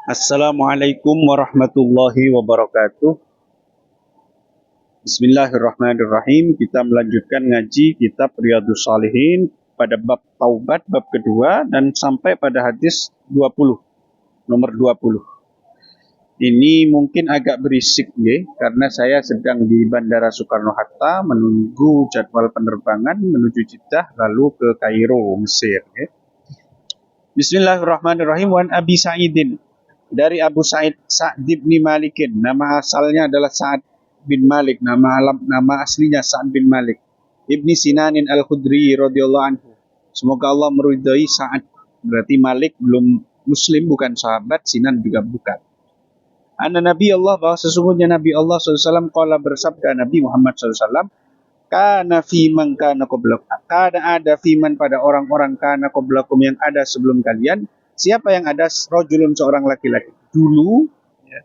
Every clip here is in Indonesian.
Assalamualaikum warahmatullahi wabarakatuh. Bismillahirrahmanirrahim. Kita melanjutkan ngaji kitab Riyadhus Shalihin pada bab taubat, bab kedua, dan sampai pada hadis 20, nomor 20. Ini mungkin agak berisik ya, karena saya sedang di Bandara Soekarno-Hatta menunggu jadwal penerbangan menuju Jeddah lalu ke Kairo, Mesir ya. Bismillahirrahmanirrahim. Wan Abi Sa'idin, dari Abu Sa'id Sa'd bin Malikin, nama asalnya adalah Sa'ad bin Malik, nama aslinya Sa'ad bin Malik Ibni Sinanin Al-Khudri radhiyallahu anhu. Semoga Allah meridai Sa'ad. Berarti Malik belum muslim, bukan sahabat, Sinan juga bukan. Anna Nabi Allah, bahwa sesungguhnya Nabi Allah SAW qala, bersabda Nabi Muhammad SAW, kana fi man kana qablakum, kana ada fi man pada orang-orang kana qablakum yang ada sebelum kalian. Siapa yang ada? Rajulun, seorang laki-laki. Dulu,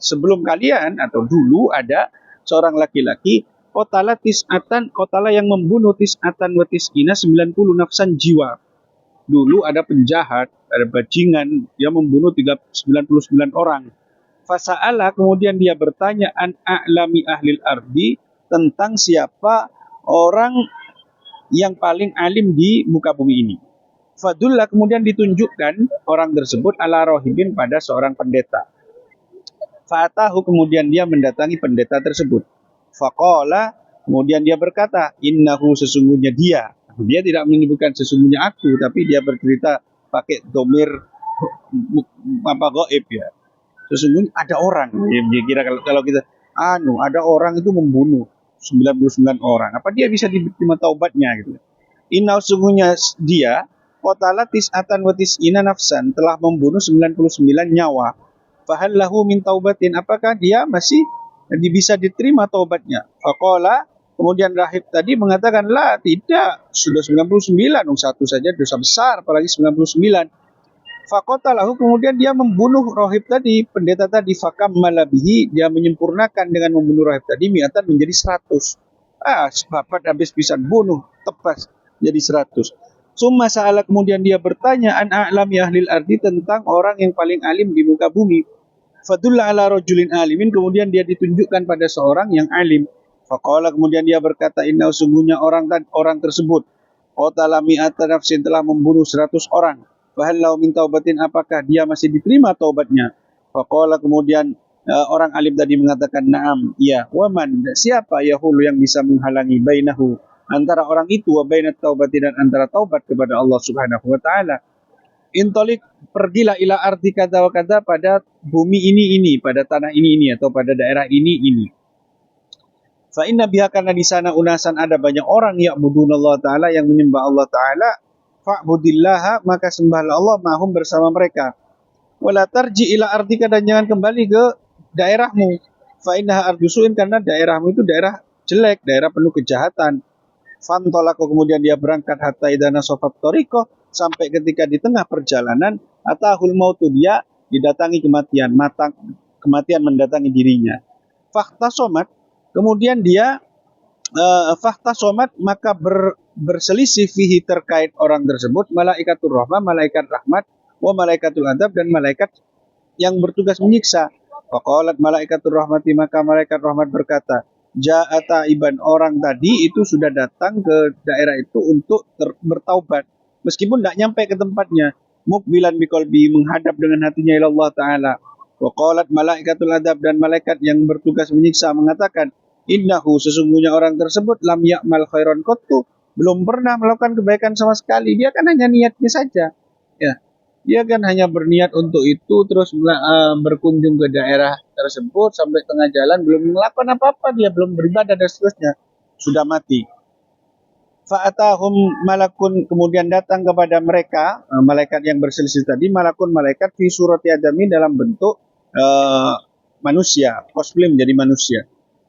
sebelum kalian atau dulu ada seorang laki-laki, qatala tis'atan, qatala yang membunuh tis'atan wa tis'ina, 90 nafsan jiwa. Dulu ada penjahat, ada bajingan, dia membunuh 99 orang. Fasa'ala, kemudian dia bertanya, an a'lami ahlil ardi, tentang siapa orang yang paling alim di muka bumi ini. Fadullah, kemudian ditunjukkan orang tersebut ala rohibin, pada seorang pendeta. Fa'atahu, kemudian dia mendatangi pendeta tersebut. Faqala, kemudian dia berkata, innahu, sesungguhnya dia. Dia tidak menyebutkan sesungguhnya aku, tapi dia bercerita pakai domir gaib ya. Sesungguhnya ada orang. Dia kira kalau kita ada orang itu membunuh 99 orang. Apa dia bisa diterima taubatnya gitu. Inna, sesungguhnya dia qatala tis'atan wa tis'ina nafsan, telah membunuh 99 nyawa. Fahal lahu min taubatin, apakah dia masih bisa diterima taubatnya? Faqala, kemudian rahib tadi mengatakan, la, tidak, sudah 99, satu saja dosa besar, apalagi 99. Faqatalahu, kemudian dia membunuh rahib tadi, pendeta tadi. Fakam malabihi, dia menyempurnakan dengan membunuh rahib tadi, mi'atan menjadi 100. Bapak habis bisa bunuh, tepas jadi 100. Summa sa'ala, kemudian dia bertanya, an a'lami ahlil ardi, tentang orang yang paling alim di muka bumi. Fadulla ala rajulin alimin, kemudian dia ditunjukkan pada seorang yang alim. Faqala, kemudian dia berkata, inna, sungguhnya orang tersebut qatala mi'ata nafsin, telah membunuh 100 orang. Fahal lahu min taubatin, apakah dia masih diterima taubatnya? Faqala, kemudian orang alim tadi mengatakan, na'am, iya. Waman, siapa yahulu yang bisa menghalangi bainahu, antara orang itu, wa bainat taubati, dan antara taubat kepada Allah Subhanahu wa taala. Intolik, pergilah ila arti kata wa kata, pada bumi ini, pada tanah ini, atau pada daerah ini. Fa inna biha, karena di sana unasan, ada banyak orang ya'budunallah taala, yang menyembah Allah taala. Fa'budillaha, maka sembahlah Allah mahum, bersama mereka. Wala tarji ila ardika, dan jangan kembali ke daerahmu. Fa innaha ardusuin, karena daerahmu itu daerah jelek, daerah penuh kejahatan. Fantolako, kemudian dia berangkat, hatta idana sofat toriko, sampai ketika di tengah perjalanan, atahul mautu, dia didatangi kematian, kematian mendatangi dirinya. Fakta somat, kemudian dia fakta somat, maka berselisih fihi, terkait orang tersebut, malaikatul rahmah, malaikat rahmat, wa malaikatul adab, dan malaikat yang bertugas menyiksa. Faqalat malaikatul rahmati, maka malaikat rahmat berkata, ja'ata iban, orang tadi itu sudah datang ke daerah itu untuk bertaubat, meskipun tidak nyampe ke tempatnya. Mukbilan biqalbi, menghadap dengan hatinya ila Allah taala. Waqalat malaikatul adab, dan malaikat yang bertugas menyiksa mengatakan, innahu, sesungguhnya orang tersebut lam ya'mal khairan qattu, belum pernah melakukan kebaikan sama sekali. Dia kan hanya niatnya saja. Ya. Dia kan hanya berniat untuk itu, terus berkunjung ke daerah tersebut, sampai tengah jalan belum melakukan apa-apa, dia belum beribadah dan seterusnya, sudah mati. Fa'atahum malakun, kemudian datang kepada mereka, malaikat yang berselisih tadi, malakun, malaikat fi surati adami, dalam bentuk manusia, cosplay menjadi manusia.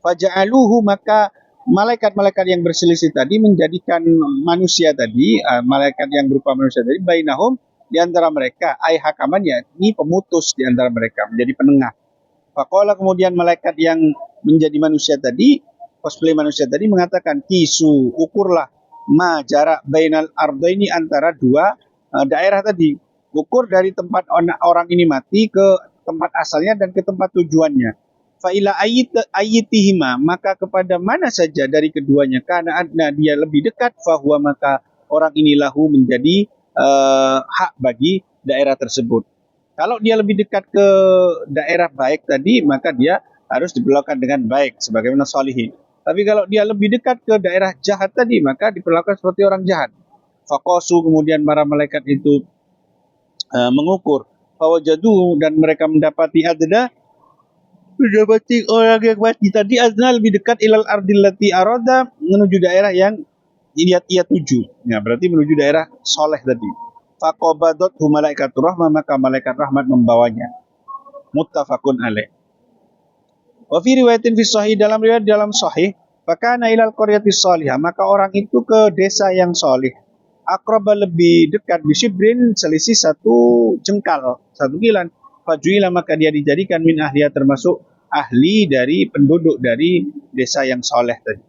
Faja'aluhu, maka malaikat-malaikat yang berselisih tadi menjadikan manusia tadi, malaikat yang berupa manusia tadi, bainahum, di antara mereka, ai hakaman, ya, ini pemutus di antara mereka, menjadi penengah. Faqala, kemudian malaikat yang menjadi manusia tadi, cosplay manusia tadi, mengatakan, kisu, ukurlah, ma jarak bainal ardaini, antara dua daerah tadi. Ukur dari tempat orang ini mati ke tempat asalnya dan ke tempat tujuannya. Fa'ila ayitihima, maka kepada mana saja dari keduanya, karena adna dia lebih dekat, fahuwa maka orang ini lahu menjadi hak bagi daerah tersebut. Kalau dia lebih dekat ke daerah baik tadi, maka dia harus diperlakukan dengan baik sebagaimana solihin. Tapi kalau dia lebih dekat ke daerah jahat tadi, maka diperlakukan seperti orang jahat. Faqasu, kemudian para malaikat itu mengukur. Fawajadu, dan mereka mendapati orang yang mati tadi adna lebih dekat ilal ardillati arada, menuju daerah yang ia tuju. Ya, berarti menuju daerah soleh tadi. Faqabadathu malaikatur rahmah, maka malaikat rahmat membawanya. Muttafaqun alaih. Wa fi riwayatin fi sahih, dalam riwayat dalam sahih, fakana ilal qaryati salihah, maka orang itu ke desa yang solih. Akraba, lebih dekat, bisibrin, selisih satu jengkal, satu kilan. Fajuila, maka dia dijadikan min ahliya, termasuk ahli dari penduduk dari desa yang soleh tadi.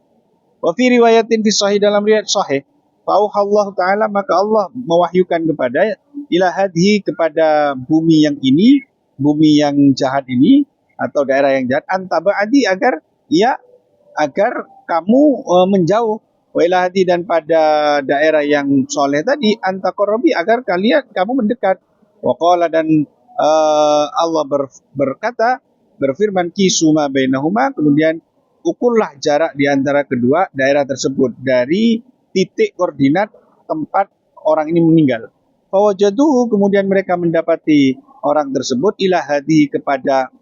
Wa fi riwayatin fi sahih, dalam riwayat sahih, fauhallahu ta'ala, maka Allah mewahyukan kepada ila hadhi, kepada bumi yang ini, bumi yang jahat ini atau daerah yang jahat, antaba'adi, agar kamu menjauh, wa ila hadhi, dan pada daerah yang soleh tadi, antaqarrabi, agar kamu mendekat. Wa qala, dan Allah berkata, berfirman, kisuma bainahuma, kemudian ukurlah jarak di antara kedua daerah tersebut dari titik koordinat tempat orang ini meninggal. Fawajaduhu, kemudian mereka mendapati orang tersebut ila hadi, kepada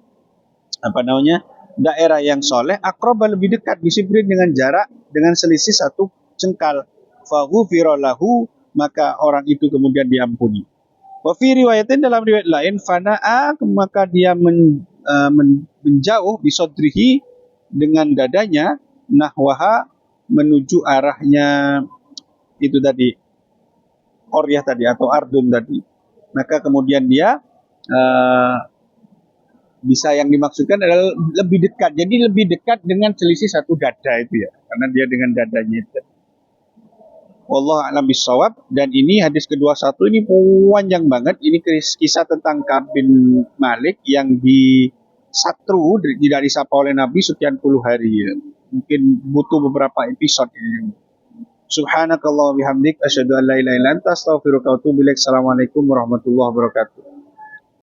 daerah yang soleh, akraba, lebih dekat, bisibrin, dengan jarak, dengan selisih satu jengkal. Faghufira lahu, maka orang itu kemudian diampuni. Wa fi riwayatin, dalam riwayat lain, fana'a, maka dia menjauh, bisodrihi, dengan dadanya, nahwaha, menuju arahnya itu tadi, Qaryah tadi atau Ardun tadi. Maka kemudian dia bisa, yang dimaksudkan adalah lebih dekat. Jadi lebih dekat dengan selisih satu dada itu ya, karena dia dengan dadanya itu. Wallahu a'lam bishawab. Dan ini hadis ke-21 ini panjang banget. Ini kisah tentang Ka'ab bin Malik yang disatru, tidak disapa oleh Nabi sekian puluh hari ya. Mungkin butuh beberapa episode ini. Subhanakallah wa bihamdik, asyhadu an la ilaha illa anta, astaghfiruka wa atubu ilaik. Assalamualaikum warahmatullahi wabarakatuh.